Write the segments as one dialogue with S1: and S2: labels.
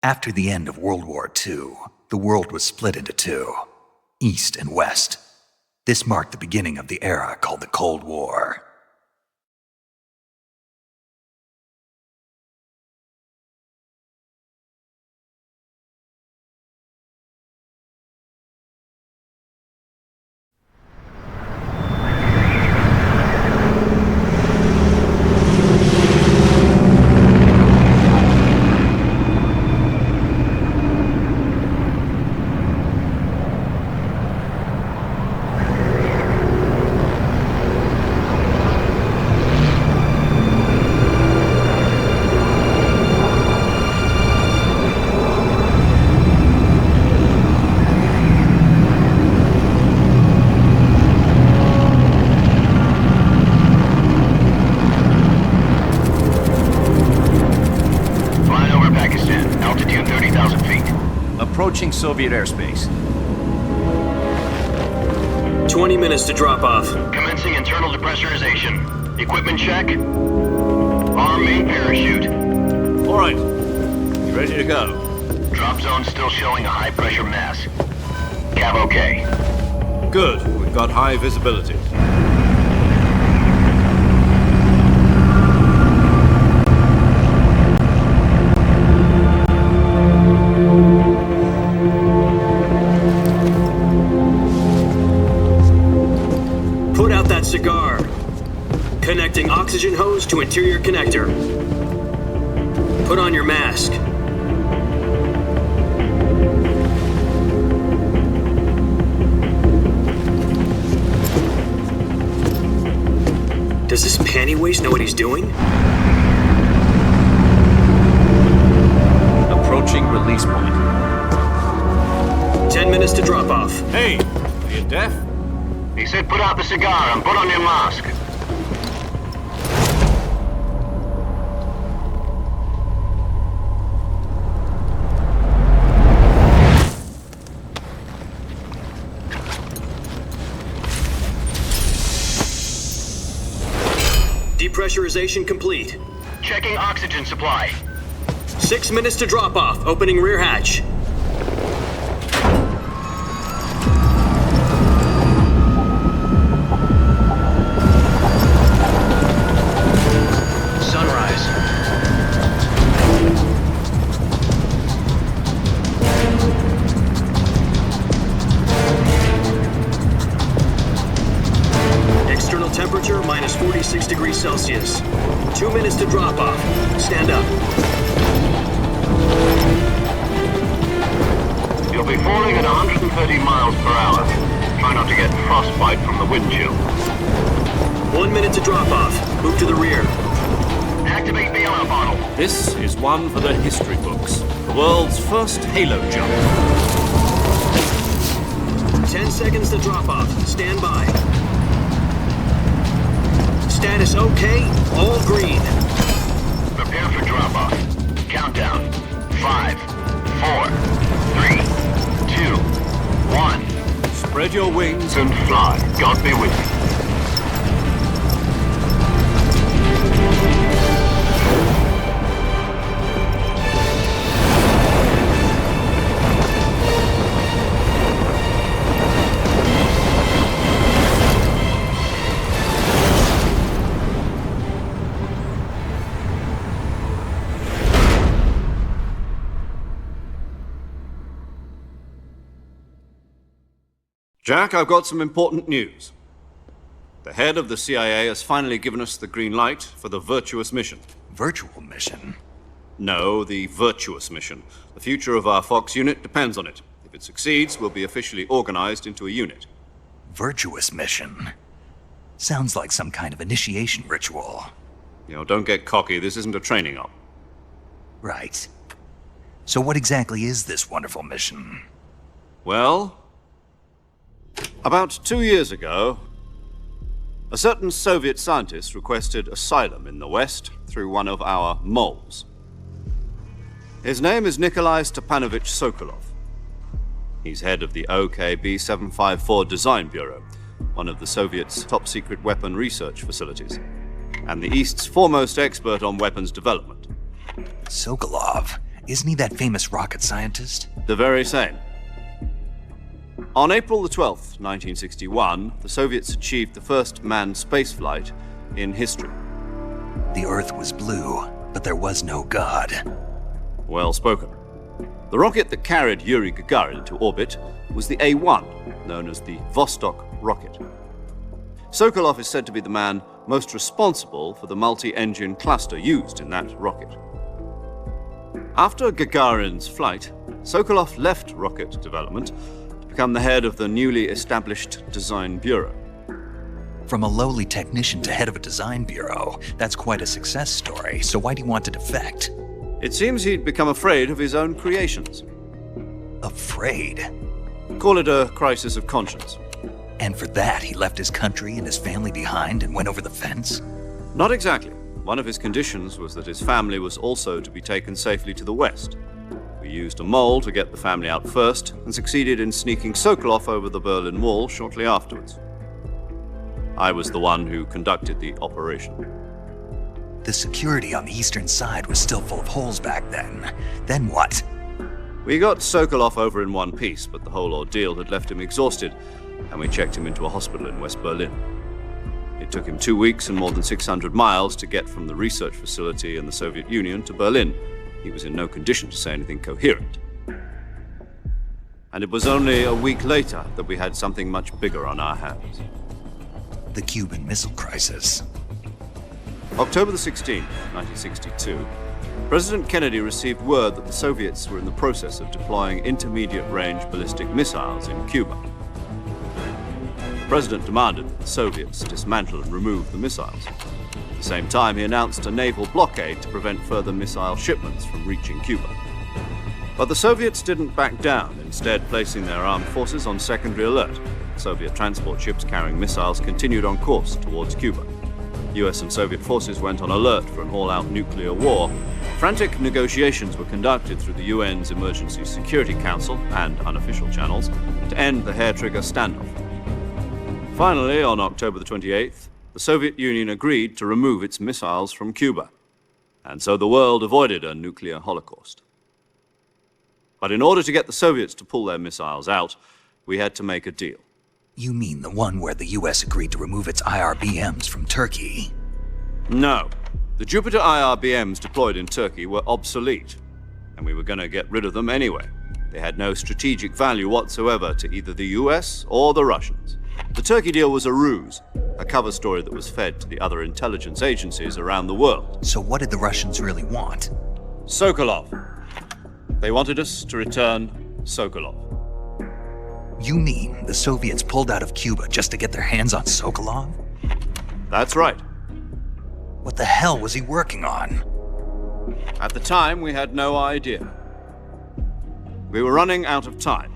S1: After the end of World War II, the world was split into two, East and West. This marked the beginning of the era called the Cold War.
S2: Approaching Soviet airspace.
S3: 20 minutes to drop off.
S4: Commencing internal depressurization. Equipment check. Arm main parachute.
S2: All right. You ready to go?
S4: Drop zone still showing a high pressure mass. Cav okay.
S2: Good. We've got high visibility.
S3: Put out that cigar. Connecting oxygen hose to interior connector. Put on your mask. Does this panty waste know what he's doing?
S2: Approaching release point.
S3: 10 minutes to drop off.
S2: Hey, are you deaf?
S4: He said put out the cigar and put on your mask.
S3: Depressurization complete.
S4: Checking oxygen supply.
S3: 6 minutes to drop off. Opening rear hatch.
S4: Sunrise.
S3: External temperature minus 46 degrees Celsius. 2 minutes to drop off. Stand up.
S4: You'll be falling at 130 miles per hour. Try not to get frostbite from the wind chill.
S3: 1 minute to drop off. Move to the rear.
S4: Activate the air bottle.
S2: This is one for the history books. The world's first halo jump.
S3: 10 seconds to drop off. Stand by. Status okay. All green.
S4: Prepare for drop-off. Countdown. 5, 4, 3, 2, 1.
S2: Spread your wings
S4: And fly. God be with you.
S2: Jack, I've got some important news. The head of the CIA has finally given us the green light for the virtuous mission.
S1: Virtual mission?
S2: No, the virtuous mission. The future of our Fox unit depends on it. If it succeeds, we'll be officially organized into a unit.
S1: Virtuous mission? Sounds like some kind of initiation ritual.
S2: Don't get cocky. This isn't a training op.
S1: Right. So what exactly is this wonderful mission?
S2: Well, about 2 years ago, a certain Soviet scientist requested asylum in the West through one of our moles. His name is Nikolai Stepanovich Sokolov. He's head of the OKB 754 Design Bureau, one of the Soviets' top-secret weapon research facilities, and the East's foremost expert on weapons development.
S1: Sokolov? Isn't he that famous rocket scientist?
S2: The very same. On April the 12th, 1961, the Soviets achieved the first manned spaceflight in history.
S1: The Earth was blue, but there was no God.
S2: Well spoken. The rocket that carried Yuri Gagarin to orbit was the A-1, known as the Vostok rocket. Sokolov is said to be the man most responsible for the multi-engine cluster used in that rocket. After Gagarin's flight, Sokolov left rocket development to become the head of the newly established Design Bureau.
S1: From a lowly technician to head of a design bureau, that's quite a success story, so why'd he want to defect?
S2: It seems he'd become afraid of his own creations.
S1: Afraid?
S2: Call it a crisis of conscience.
S1: And for that, he left his country and his family behind and went over the fence?
S2: Not exactly. One of his conditions was that his family was also to be taken safely to the west. We used a mole to get the family out first and succeeded in sneaking Sokolov over the Berlin Wall shortly afterwards. I was the one who conducted the operation.
S1: The security on the eastern side was still full of holes back then. Then what?
S2: We got Sokolov over in one piece, but the whole ordeal had left him exhausted, and we checked him into a hospital in West Berlin. It took him 2 weeks and more than 600 miles to get from the research facility in the Soviet Union to Berlin. He was in no condition to say anything coherent. And it was only a week later that we had something much bigger on our hands.
S1: The Cuban Missile Crisis.
S2: October the 16th, 1962, President Kennedy received word that the Soviets were in the process of deploying intermediate-range ballistic missiles in Cuba. The President demanded that the Soviets dismantle and remove the missiles. At the same time, he announced a naval blockade to prevent further missile shipments from reaching Cuba. But the Soviets didn't back down, instead placing their armed forces on secondary alert. Soviet transport ships carrying missiles continued on course towards Cuba. US and Soviet forces went on alert for an all-out nuclear war. Frantic negotiations were conducted through the UN's Emergency Security Council and unofficial channels to end the hair-trigger standoff. Finally, on October the 28th, the Soviet Union agreed to remove its missiles from Cuba, and so the world avoided a nuclear holocaust. But in order to get the Soviets to pull their missiles out, we had to make a deal.
S1: You mean the one where the US agreed to remove its IRBMs from Turkey?
S2: No. The Jupiter IRBMs deployed in Turkey were obsolete, and we were going to get rid of them anyway. They had no strategic value whatsoever to either the US or the Russians. The Turkey deal was a ruse, a cover story that was fed to the other intelligence agencies around the world.
S1: So what did the Russians really want?
S2: Sokolov. They wanted us to return Sokolov.
S1: You mean the Soviets pulled out of Cuba just to get their hands on Sokolov?
S2: That's right.
S1: What the hell was he working on?
S2: At the time, we had no idea. We were running out of time.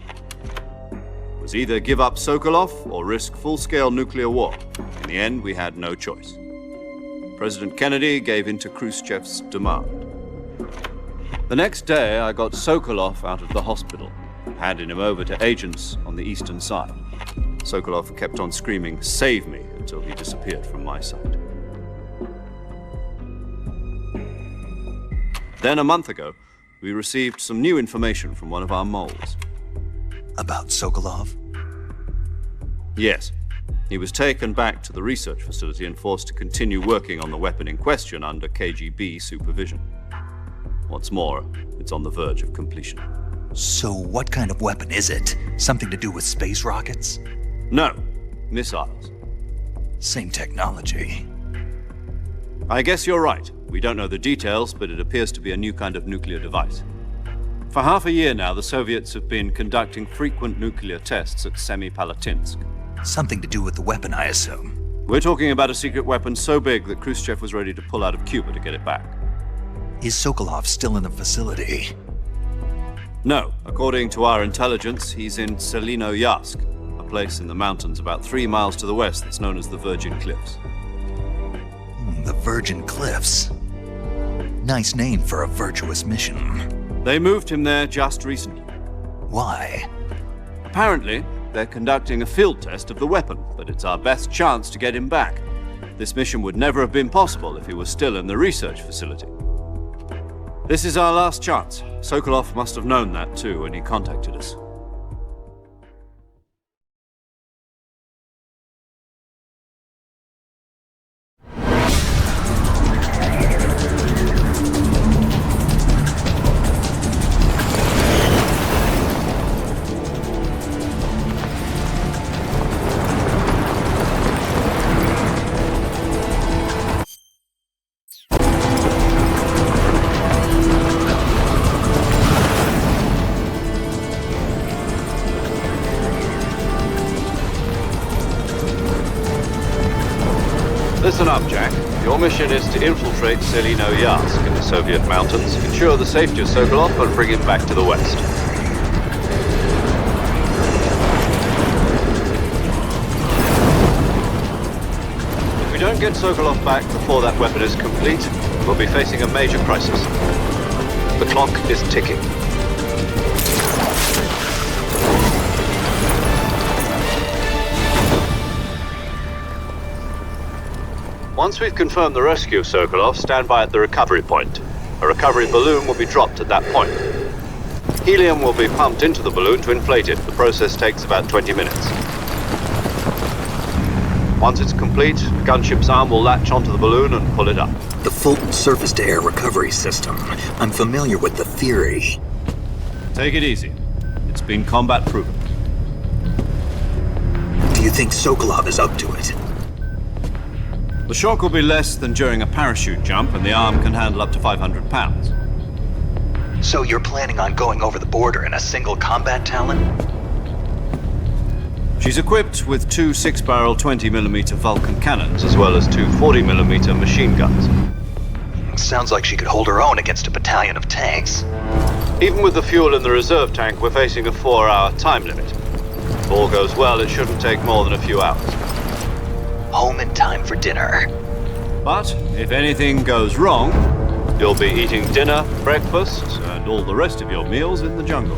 S2: It was either give up Sokolov or risk full-scale nuclear war. In the end, we had no choice. President Kennedy gave in to Khrushchev's demand. The next day, I got Sokolov out of the hospital, handing him over to agents on the eastern side. Sokolov kept on screaming, "Save me," until he disappeared from my sight. Then a month ago, we received some new information from one of our moles.
S1: About Sokolov?
S2: Yes. He was taken back to the research facility and forced to continue working on the weapon in question under KGB supervision. What's more, it's on the verge of completion.
S1: So what kind of weapon is it? Something to do with space rockets?
S2: No, missiles.
S1: Same technology.
S2: I guess you're right. We don't know the details, but it appears to be a new kind of nuclear device. For half a year now, the Soviets have been conducting frequent nuclear tests at Semipalatinsk.
S1: Something to do with the weapon, I assume.
S2: We're talking about a secret weapon so big that Khrushchev was ready to pull out of Cuba to get it back.
S1: Is Sokolov still in the facility?
S2: No. According to our intelligence, he's in Selinoyarsk, a place in the mountains about 3 miles to the west that's known as the Virgin Cliffs.
S1: The Virgin Cliffs. Nice name for a virtuous mission.
S2: They moved him there just recently.
S1: Why?
S2: Apparently, they're conducting a field test of the weapon, but it's our best chance to get him back. This mission would never have been possible if he was still in the research facility. This is our last chance. Sokolov must have known that too when he contacted us. Listen up, Jack. Your mission is to infiltrate Selino-Yarsk in the Soviet mountains, ensure the safety of Sokolov, and bring him back to the West. If we don't get Sokolov back before that weapon is complete, we'll be facing a major crisis. The clock is ticking. Once we've confirmed the rescue of Sokolov, stand by at the recovery point. A recovery balloon will be dropped at that point. Helium will be pumped into the balloon to inflate it. The process takes about 20 minutes. Once it's complete, the gunship's arm will latch onto the balloon and pull it up.
S5: The Fulton surface-to-air recovery system. I'm familiar with the theory.
S2: Take it easy. It's been combat-proven.
S5: Do you think Sokolov is up to it?
S2: The shock will be less than during a parachute jump, and the arm can handle up to 500 pounds.
S1: So you're planning on going over the border in a single combat Talon?
S2: She's equipped with two 6-barrel 20mm Vulcan cannons, as well as two 40mm machine guns.
S1: Sounds like she could hold her own against a battalion of tanks.
S2: Even with the fuel in the reserve tank, we're facing a 4-hour time limit. If all goes well, it shouldn't take more than a few hours.
S1: Home in time for dinner.
S2: But if anything goes wrong, you'll be eating dinner, breakfast, and all the rest of your meals in the jungle.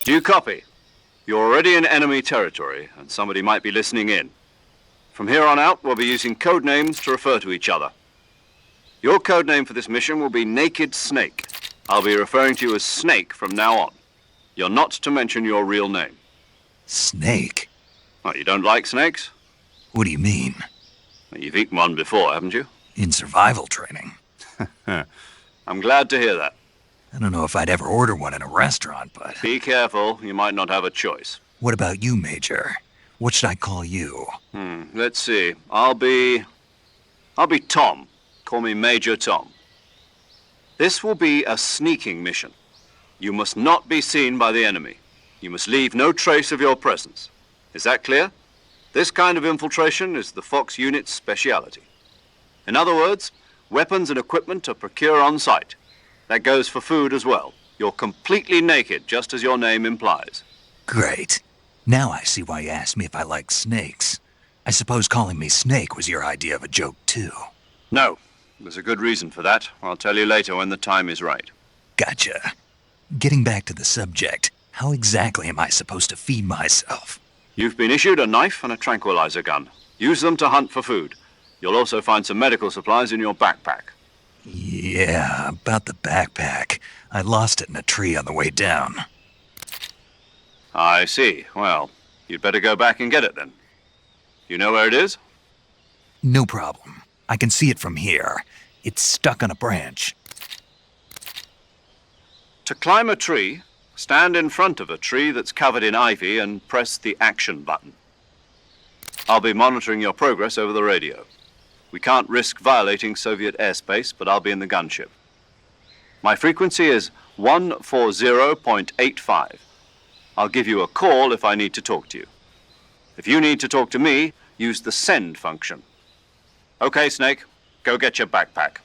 S2: Do you copy? You're already in enemy territory, and somebody might be listening in. From here on out, we'll be using code names to refer to each other. Your code name for this mission will be Naked Snake. I'll be referring to you as Snake from now on. You're not to mention your real name.
S1: Snake?
S2: Oh, you don't like snakes?
S1: What do you mean?
S2: Well, you've eaten one before, haven't you?
S1: In survival training.
S2: I'm glad to hear that.
S1: I don't know if I'd ever order one in a restaurant, but...
S2: Be careful, you might not have a choice.
S1: What about you, Major? What should I call you?
S2: Let's see. I'll be Tom. Call me Major Tom. This will be a sneaking mission. You must not be seen by the enemy. You must leave no trace of your presence. Is that clear? This kind of infiltration is the Fox unit's speciality. In other words, weapons and equipment are procured on site. That goes for food as well. You're completely naked, just as your name implies.
S1: Great. Now I see why you asked me if I like snakes. I suppose calling me Snake was your idea of a joke, too.
S2: No, there's a good reason for that. I'll tell you later when the time is right.
S1: Gotcha. Getting back to the subject, how exactly am I supposed to feed myself?
S2: You've been issued a knife and a tranquilizer gun. Use them to hunt for food. You'll also find some medical supplies in your backpack.
S1: Yeah, about the backpack. I lost it in a tree on the way down.
S2: I see. Well, you'd better go back and get it then. You know where it is?
S1: No problem. I can see it from here. It's stuck on a branch.
S2: To climb a tree, stand in front of a tree that's covered in ivy and press the action button. I'll be monitoring your progress over the radio. We can't risk violating Soviet airspace, but I'll be in the gunship. My frequency is 140.85. I'll give you a call if I need to talk to you. If you need to talk to me, use the send function. Okay, Snake, go get your backpack.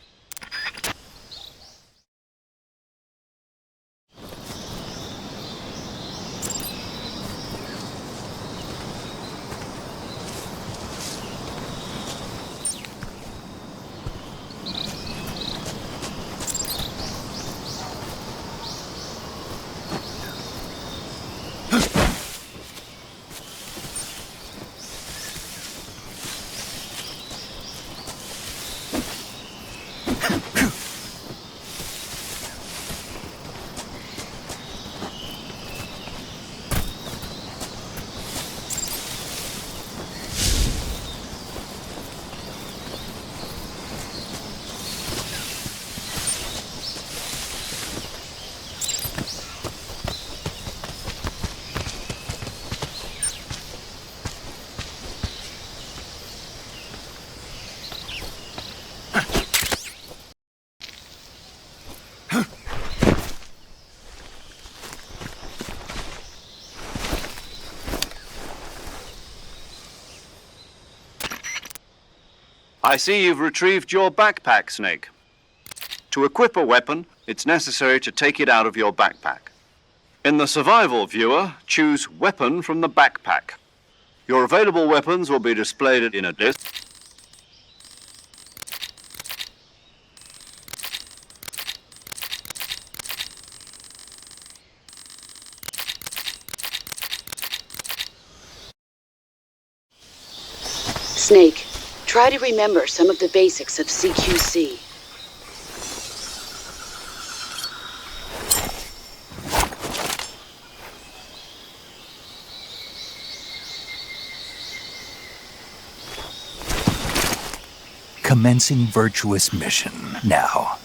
S2: I see you've retrieved your backpack, Snake. To equip a weapon, it's necessary to take it out of your backpack. In the survival viewer, choose Weapon from the backpack. Your available weapons will be displayed in a list.
S6: Snake, try to remember some of the basics of CQC.
S1: Commencing virtuous mission now.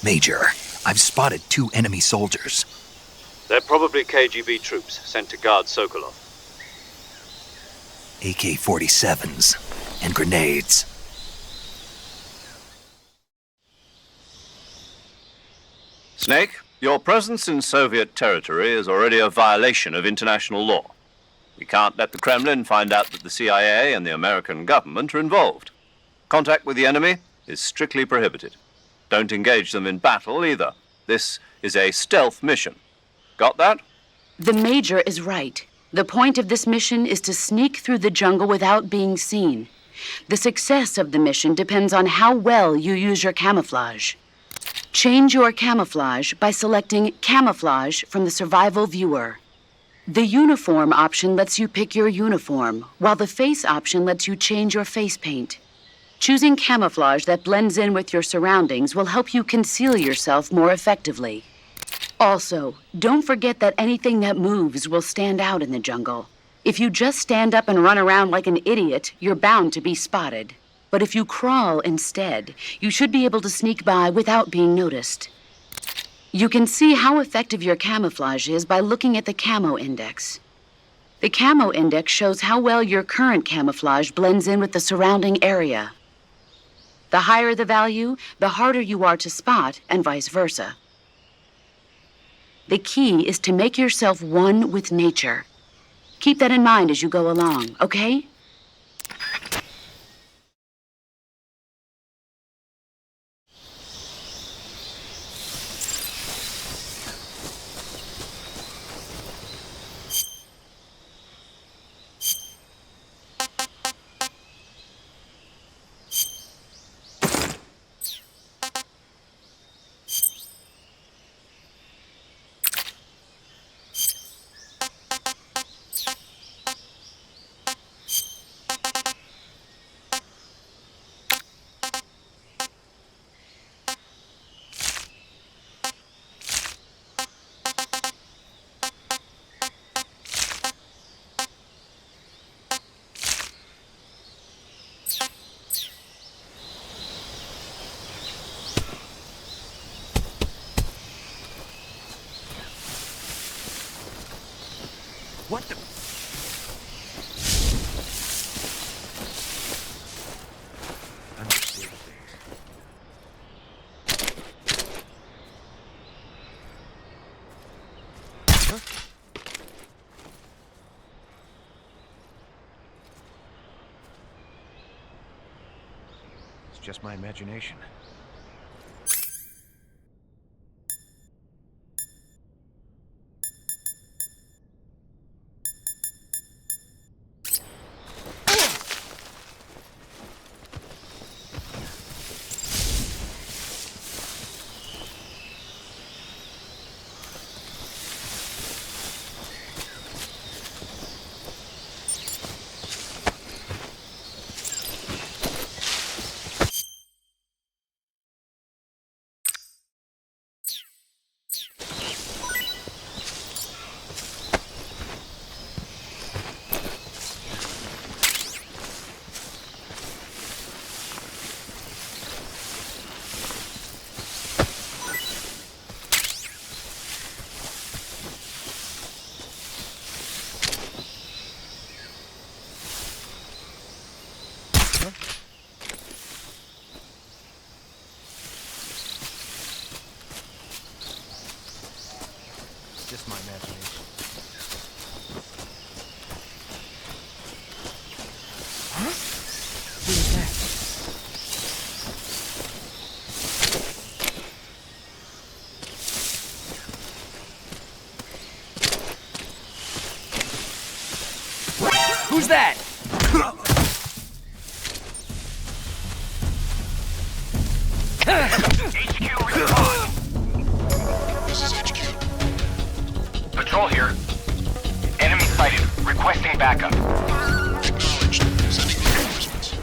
S1: Major, I've spotted 2 enemy soldiers.
S2: They're probably KGB troops sent to guard Sokolov.
S1: AK-47s and grenades.
S2: Snake, your presence in Soviet territory is already a violation of international law. We can't let the Kremlin find out that the CIA and the American government are involved. Contact with the enemy is strictly prohibited. Don't engage them in battle either. This is a stealth mission. Got that?
S6: The Major is right. The point of this mission is to sneak through the jungle without being seen. The success of the mission depends on how well you use your camouflage. Change your camouflage by selecting Camouflage from the Survival Viewer. The Uniform option lets you pick your uniform, while the Face option lets you change your face paint. Choosing camouflage that blends in with your surroundings will help you conceal yourself more effectively. Also, don't forget that anything that moves will stand out in the jungle. If you just stand up and run around like an idiot, you're bound to be spotted. But if you crawl instead, you should be able to sneak by without being noticed. You can see how effective your camouflage is by looking at the Camo Index. The Camo Index shows how well your current camouflage blends in with the surrounding area. The higher the value, the harder you are to spot, and vice versa. The key is to make yourself one with nature. Keep that in mind as you go along, okay?
S1: What the... Understood things. Huh? It's just my imagination. Just my imagination. Huh? Who is that? Who's that?
S4: HQ respond. This is HQ. Patrol here. Enemy sighted. Requesting backup. Acknowledged. Sending reinforcements.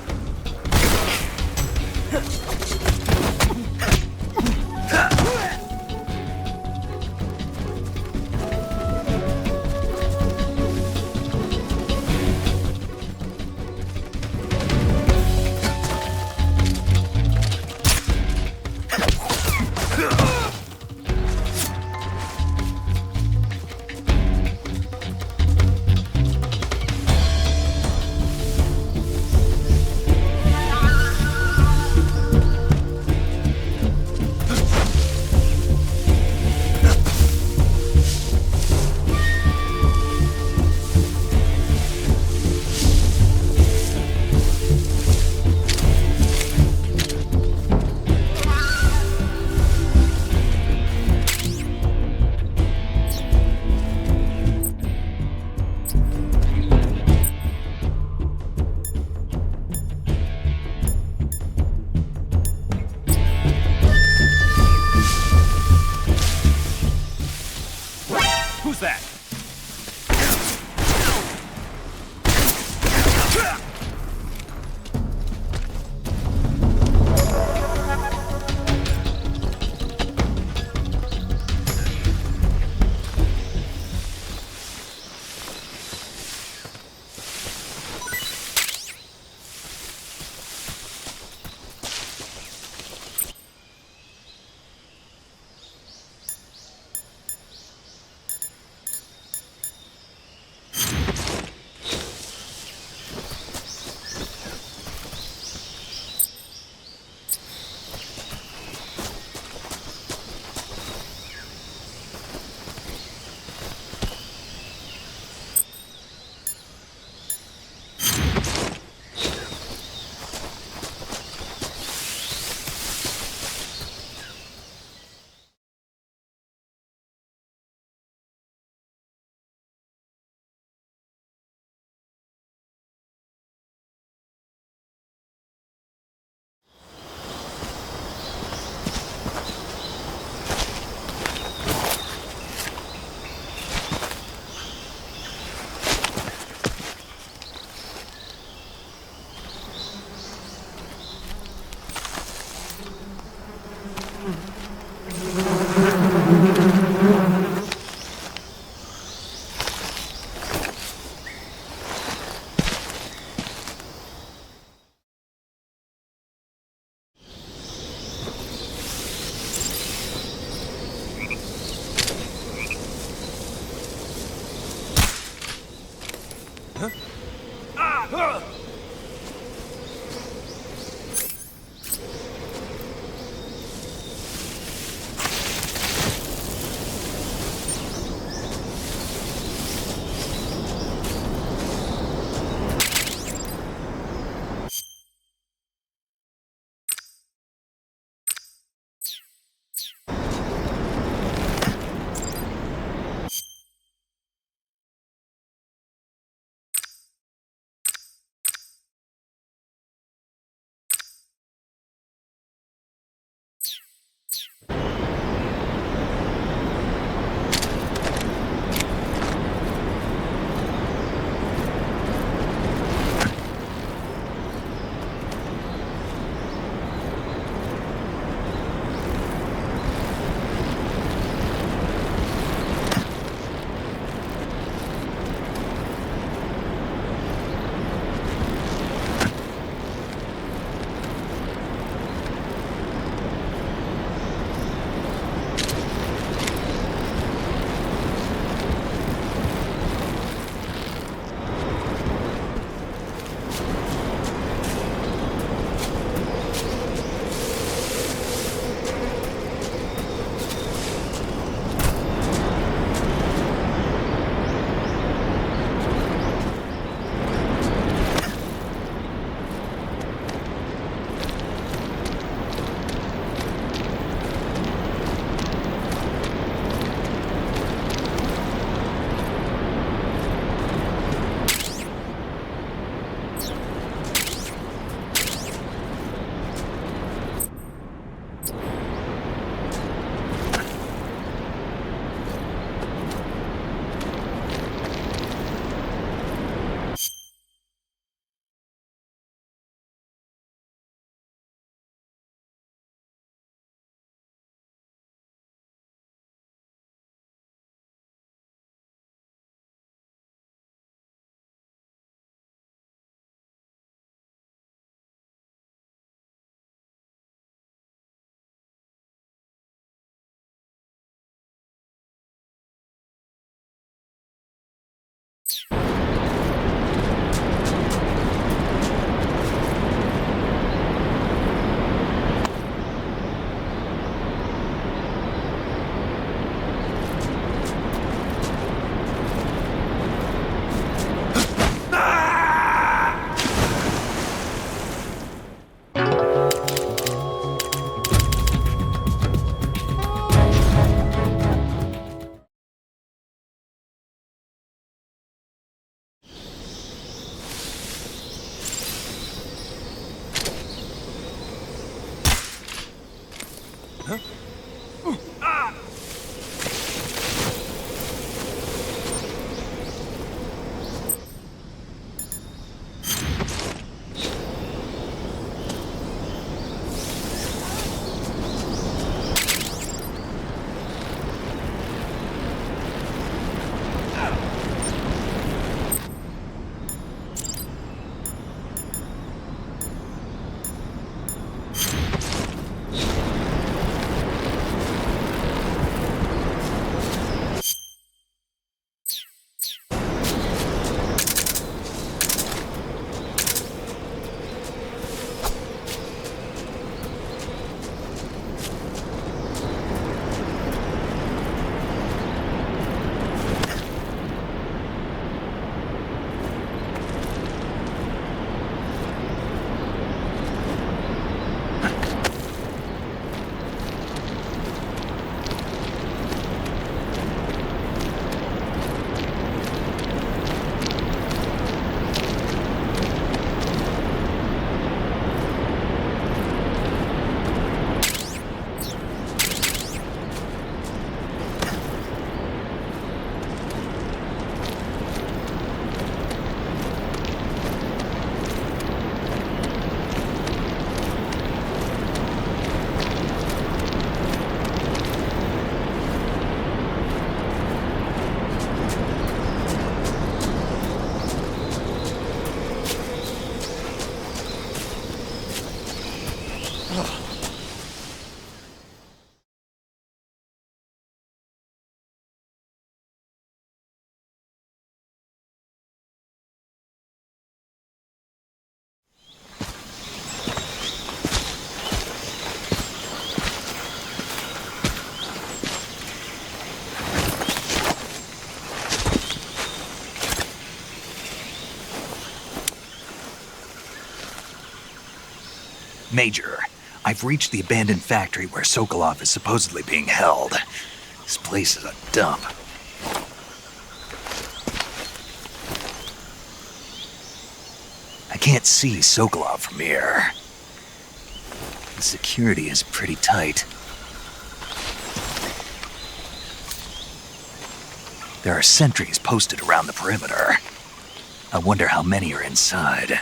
S7: that?
S1: Major, I've reached the abandoned factory where Sokolov is supposedly being held. This place is a dump. I can't see Sokolov from here. The security is pretty tight. There are sentries posted around the perimeter. I wonder how many are inside.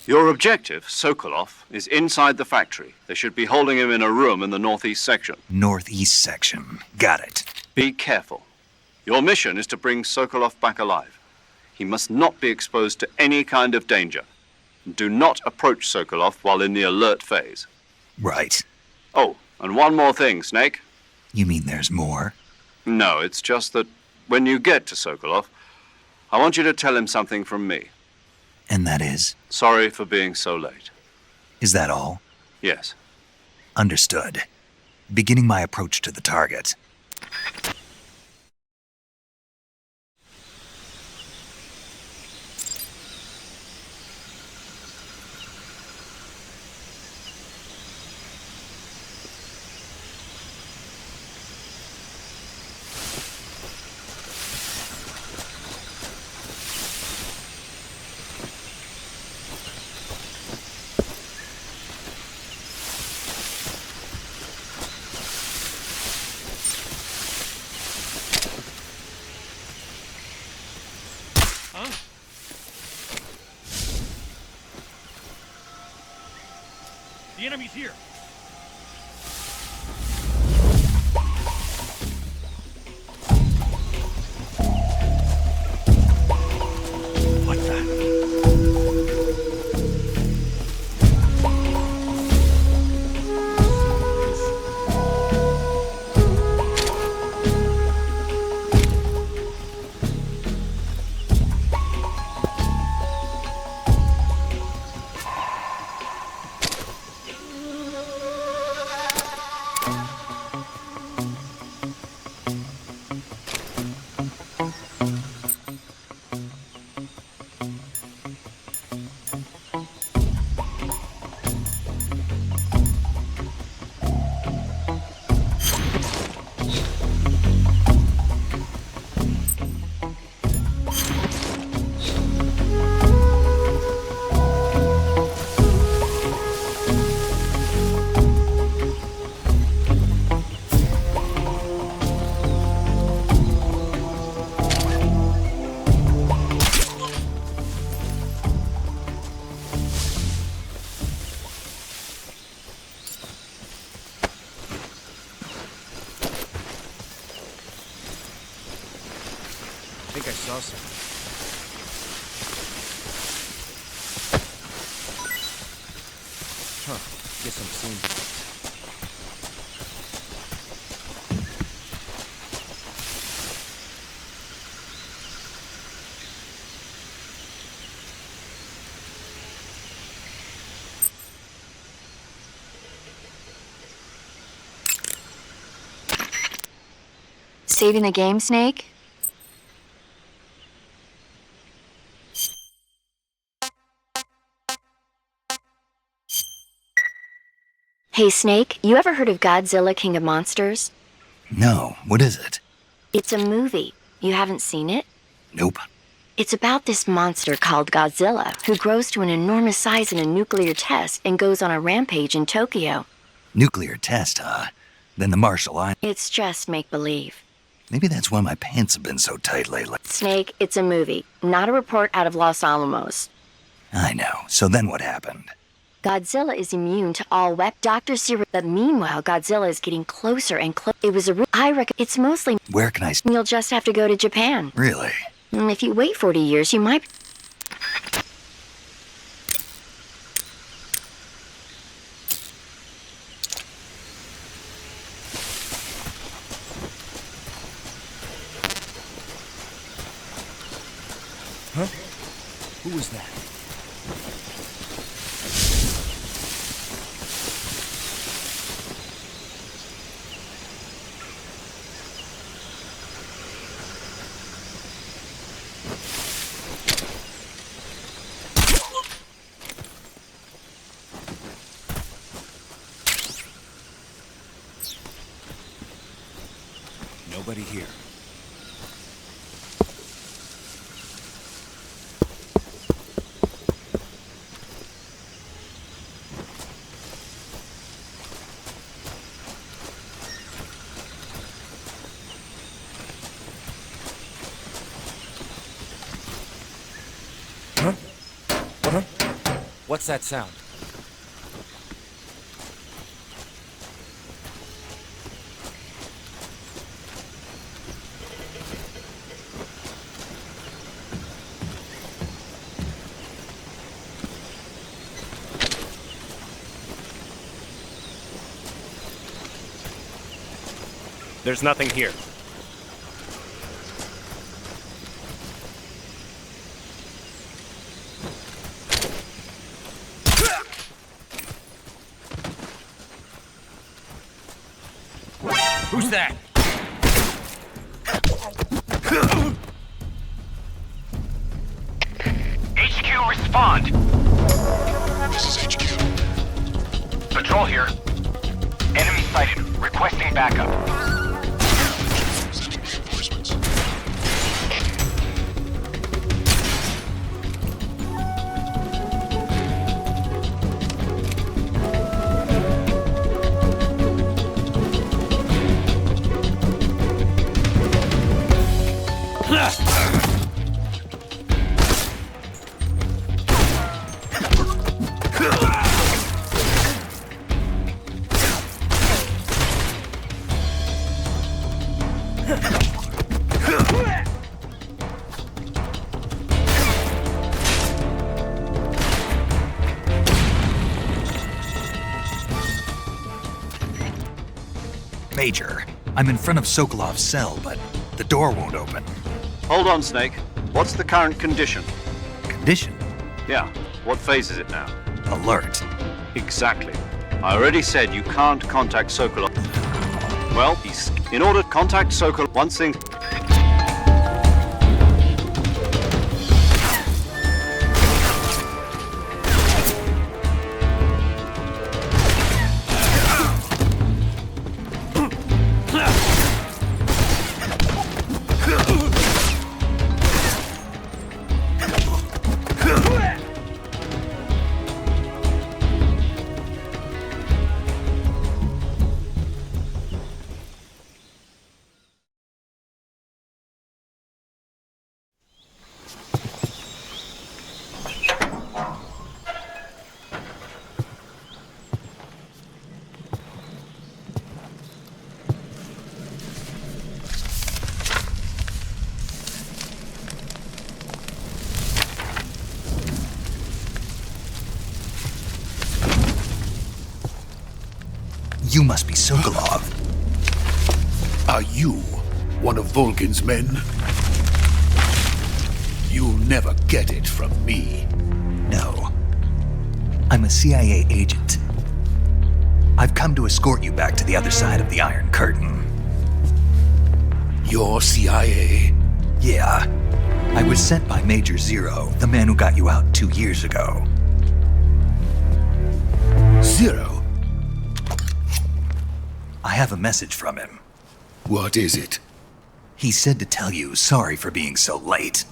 S2: Your objective, Sokolov, is inside the factory. They should be holding him in a room in the northeast section.
S1: Northeast section. Got it.
S2: Be careful. Your mission is to bring Sokolov back alive. He must not be exposed to any kind of danger. Do not approach Sokolov while in the alert phase.
S1: Right.
S2: Oh, and one more thing, Snake.
S1: You mean there's more?
S2: No, it's just that when you get to Sokolov, I want you to tell him something from me.
S1: And that is?
S2: Sorry for being so late.
S1: Is that all?
S2: Yes.
S1: Understood. Beginning my approach to the target.
S7: The enemy's here.
S1: What the?
S7: I think I saw some. Huh. Guess I'm seeing things.
S8: Saving the game, Snake? Hey, Snake, you ever heard of Godzilla King of Monsters?
S1: No, what is it?
S8: It's a movie. You haven't seen it?
S1: Nope.
S8: It's about this monster called Godzilla, who grows to an enormous size in a nuclear test and goes on a rampage in Tokyo.
S1: Nuclear test, huh? Then the Marshall Islands.
S8: It's just make-believe.
S1: Maybe that's why my pants have been so tight lately.
S8: Snake, it's a movie, not a report out of Los Alamos.
S1: I know. So then what happened?
S8: Godzilla is immune to all weapons. Doctors see, but meanwhile, Godzilla is getting closer and closer. It was I reckon it's mostly.
S1: Where can I...
S8: You'll just have to go to Japan.
S1: Really?
S8: If you wait 40 years, you might.
S7: Huh? Who was that? nobody here. What's that sound?
S9: There's nothing here.
S7: Who's that?
S4: HQ, respond!
S10: This is HQ.
S4: Patrol here. Enemy sighted. Requesting backup.
S10: Sending reinforcements.
S1: Major, I'm in front of Sokolov's cell, but the door won't open.
S2: Hold on, Snake. What's the current condition?
S1: Condition?
S2: Yeah, what phase is it now?
S1: Alert.
S2: Exactly. I already said you can't contact Sokolov. Well, in order to contact Sokolov, once things...
S1: You must be Sokolov.
S10: Are you one of Volgin's men? You'll never get it from me.
S1: No. I'm a CIA agent. I've come to escort you back to the other side of the Iron Curtain.
S10: You're CIA?
S1: Yeah. I was sent by Major Zero, the man who got you out 2 years ago.
S10: Zero?
S1: I have a message from him.
S10: What is it?
S1: He said to tell you sorry for being so late.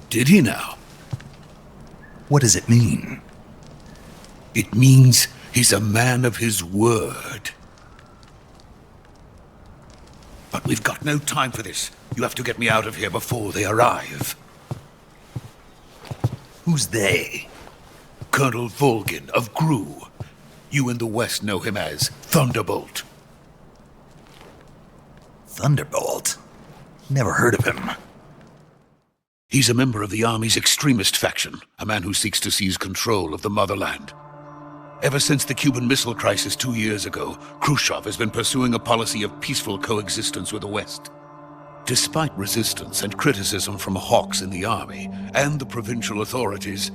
S10: Did he now?
S1: What does it mean?
S10: It means he's a man of his word. But we've got no time for this. You have to get me out of here before they arrive.
S1: Who's they?
S10: Colonel Volgin of GRU. You in the West know him as Thunderbolt.
S1: Thunderbolt? Never heard of him.
S10: He's a member of the Army's extremist faction, a man who seeks to seize control of the motherland. Ever since the Cuban Missile Crisis 2 years ago, Khrushchev has been pursuing a policy of peaceful coexistence with the West. Despite resistance and criticism from hawks in the army and the provincial authorities,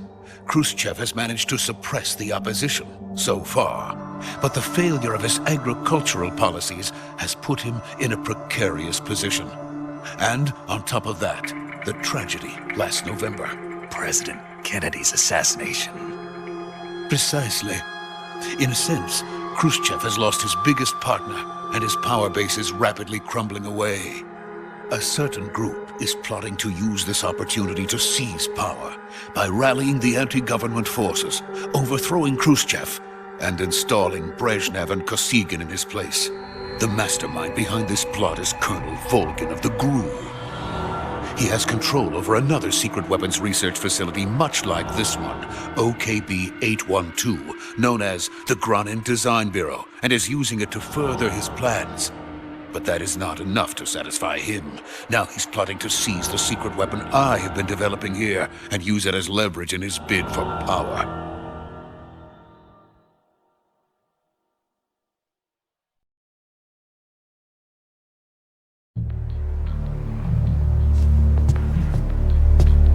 S10: Khrushchev has managed to suppress the opposition so far. But the failure of his agricultural policies has put him in a precarious position. And on top of that, the tragedy last November.
S1: President Kennedy's assassination.
S10: Precisely. In a sense, Khrushchev has lost his biggest partner, and his power base is rapidly crumbling away. A certain group is plotting to use this opportunity to seize power by rallying the anti-government forces, overthrowing Khrushchev, and installing Brezhnev and Kosygin in his place. The mastermind behind this plot is Colonel Volgin of the GRU. He has control over another secret weapons research facility much like this one, OKB-812, known as the Granin Design Bureau, and is using it to further his plans. But that is not enough to satisfy him. Now he's plotting to seize the secret weapon I have been developing here and use it as leverage in his bid for power.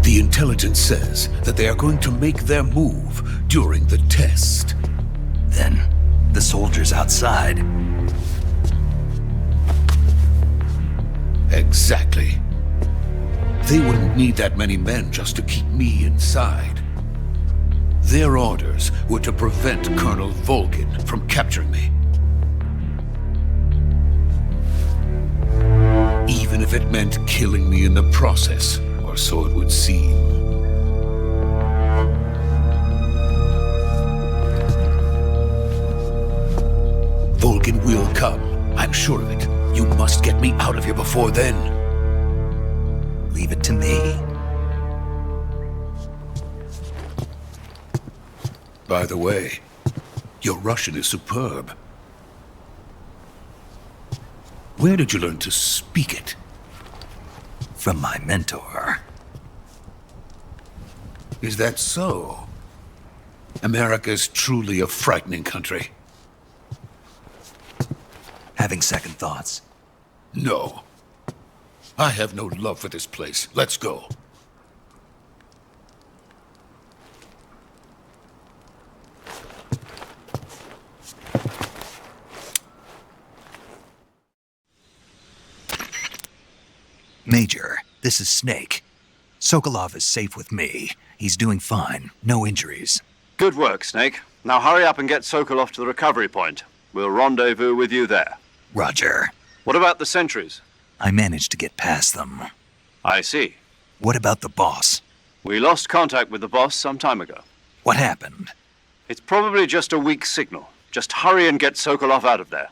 S10: The intelligence says that they are going to make their move during the test.
S1: Then, the soldiers outside.
S10: Exactly. They wouldn't need that many men just to keep me inside. Their orders were to prevent Colonel Volgin from capturing me. Even if it meant killing me in the process, or so it would seem. Volgin will come, I'm sure of it. You must get me out of here before then.
S1: Leave it to me.
S10: By the way, your Russian is superb. Where did you learn to speak it?
S1: From my mentor.
S10: Is that so? America's truly a frightening country.
S1: Having second thoughts.
S10: No. I have no love for this place. Let's go.
S1: Major, this is Snake. Sokolov is safe with me. He's doing fine. No injuries.
S2: Good work, Snake. Now hurry up and get Sokolov to the recovery point. We'll rendezvous with you there.
S1: Roger.
S2: What about the sentries?
S1: I managed to get past them.
S2: I see.
S1: What about the boss?
S2: We lost contact with the boss some time ago.
S1: What happened?
S2: It's probably just a weak signal. Just hurry and get Sokolov out of there.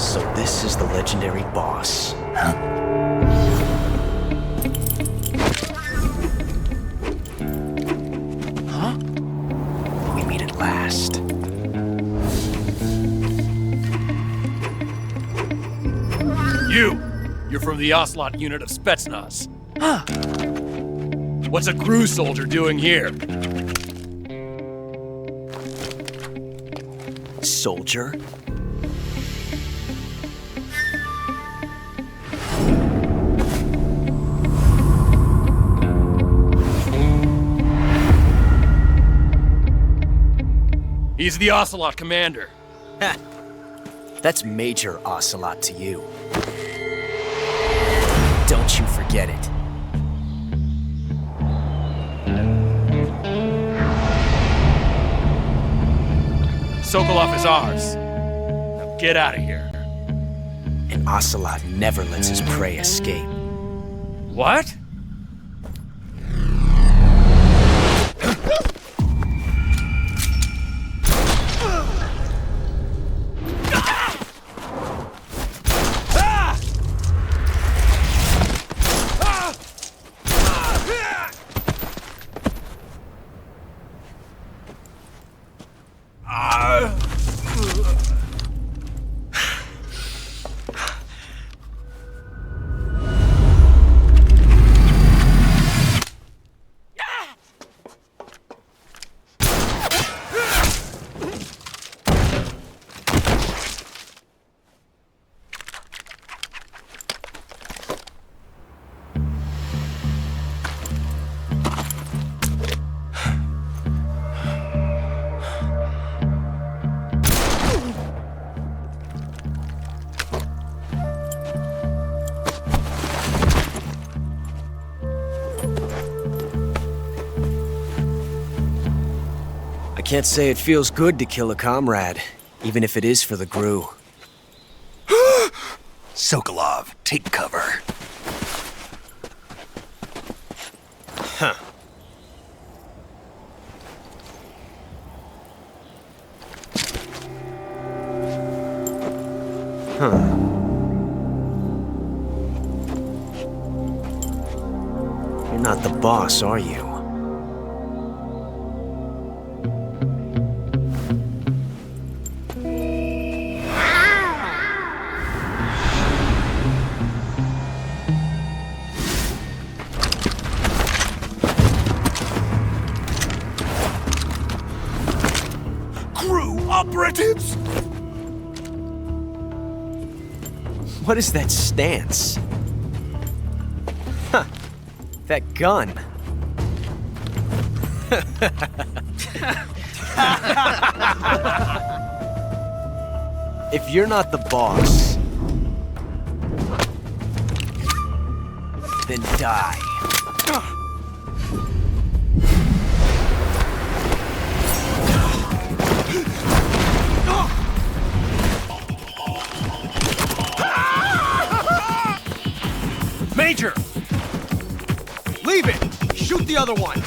S11: So this is the legendary boss. Huh? We meet at last.
S7: You're from the Ocelot unit of Spetsnaz. What's a crew soldier doing here?
S11: Soldier?
S7: He's the Ocelot commander.
S11: Ha! That's Major Ocelot to you. Don't you forget it.
S7: Sokolov is ours. Now get out of here.
S11: And Ocelot never lets his prey escape.
S7: What?
S11: I can't say it feels good to kill a comrade, even if it is for the GRU.
S1: Sokolov, take cover.
S11: Huh. Huh. You're not the boss, are you?
S1: Operatives!
S11: What is that stance? Huh. That gun. If you're not the boss, then die.
S7: Major!
S11: Leave it! Shoot the other one!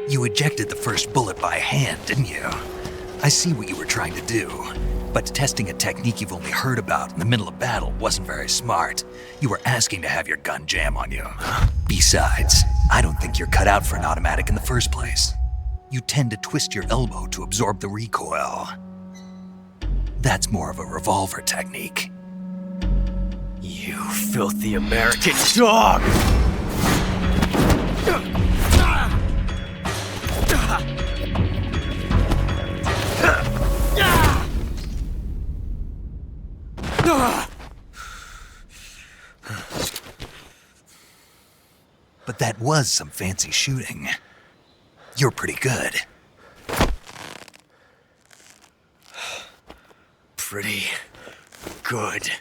S1: You ejected the first bullet by hand, didn't you? I see what you were trying to do. But testing a technique you've only heard about in the middle of battle wasn't very smart. You were asking to have your gun jam on you. Besides, I don't think you're cut out for an automatic in the first place. You tend to twist your elbow to absorb the recoil. That's more of a revolver technique.
S11: You filthy American dog!
S1: But that was some fancy shooting. You're pretty good.
S11: Pretty good.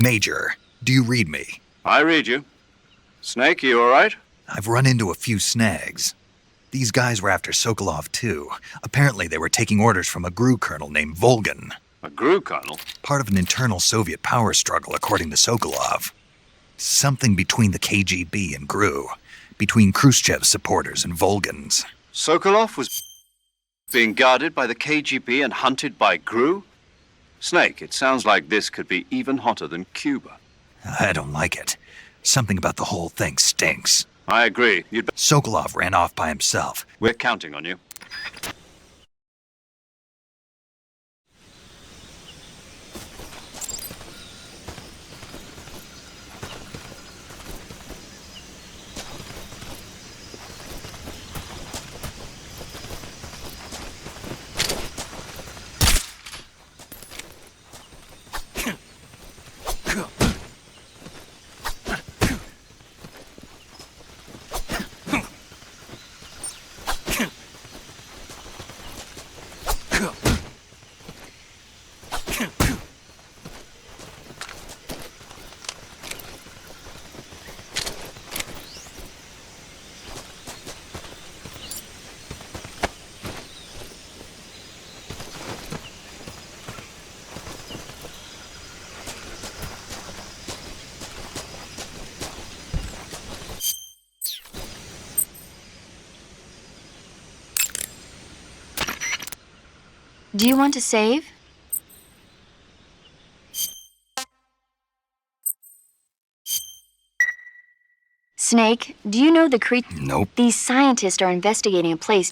S1: Major, do you read me?
S2: I read you. Snake, you all right?
S1: I've run into a few snags. These guys were after Sokolov too. Apparently they were taking orders from a GRU colonel named Volgan.
S2: A GRU colonel?
S1: Part of an internal Soviet power struggle, according to Sokolov. Something between the KGB and GRU. Between Khrushchev's supporters and Volgan's.
S2: Sokolov was being guarded by the KGB and hunted by GRU? Snake, it sounds like this could be even hotter than Cuba.
S1: I don't like it. Something about the whole thing stinks.
S2: I agree.
S1: Sokolov ran off by himself.
S2: We're counting on you.
S8: Do you want to save? Snake, do you know the
S1: Nope.
S8: These scientists are investigating a place